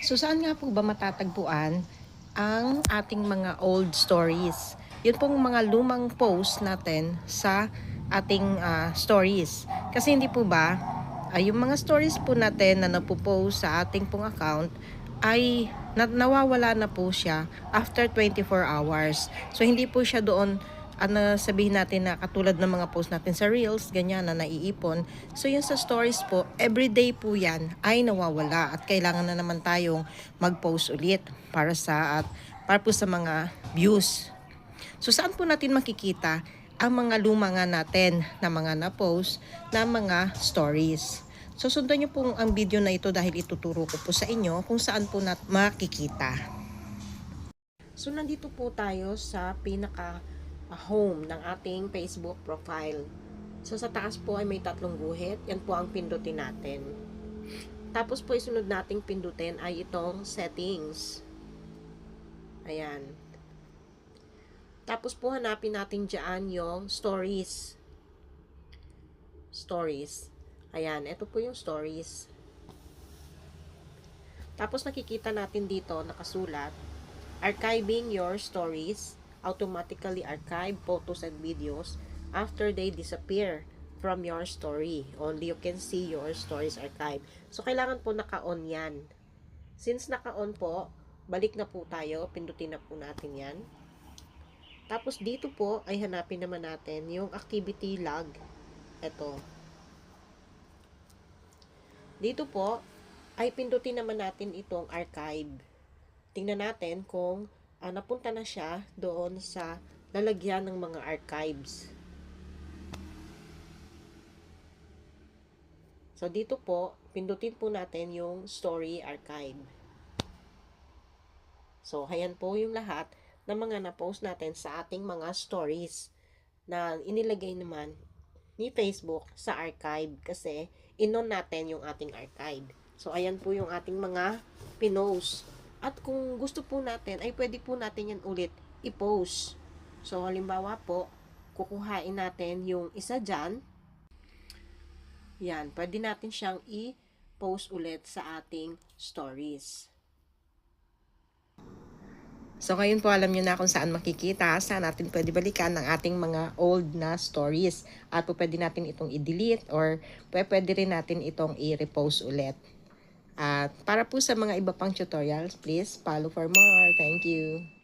So saan nga po ba matatagpuan ang ating mga old stories? Yun pong mga lumang post natin sa ating stories. Kasi hindi po ba, yung mga stories po natin na napopost sa ating pong account ay nawawala na po siya after 24 hours. So hindi po siya doon sabihin natin na katulad ng mga post natin sa Reels, ganyan na naiipon. So yun sa stories po, everyday po yan ay nawawala at kailangan na naman tayong mag-post ulit para po sa mga views. So saan po natin makikita ang mga lumanga natin na mga na-post na mga stories? So sundan nyo po ang video na ito dahil ituturo ko po sa inyo kung saan po makikita. So nandito po tayo sa pinaka home ng ating Facebook profile. So sa taas po ay may 3 guhit. Yan po ang pindutin natin. Tapos po isunod nating pindutin ay itong settings. Ayan. Tapos po hanapin natin dyan yung stories. Stories. Ayan, ito po yung stories. Tapos nakikita natin dito nakasulat, archiving your stories, automatically archive photos and videos after they disappear from your story. Only you can see your stories archive. So, kailangan po naka-on yan. Since naka-on po, balik na po tayo. Pindutin na po natin yan. Tapos, dito po ay hanapin naman natin yung activity log. Ito. Dito po, ay pindutin naman natin itong archive. Tingnan natin kung napunta na siya doon sa lalagyan ng mga archives. So, dito po, pindutin po natin yung story archive. So, ayan po yung lahat ng mga na-post natin sa ating mga stories na inilagay naman ni Facebook sa archive kasi inon natin yung ating archive. So, ayan po yung ating mga pinost. At kung gusto po natin, ay pwede po natin yan ulit i-post. So, halimbawa po, kukuhain natin yung isa dyan. Yan, pwede natin siyang i-post ulit sa ating stories. So, ngayon po alam nyo na kung saan makikita, saan natin pwede balikan ang ating mga old na stories. At po pwede natin itong i-delete or pwede rin natin itong i-repost ulit. At para po sa mga iba pang tutorials, please follow for more. Thank you.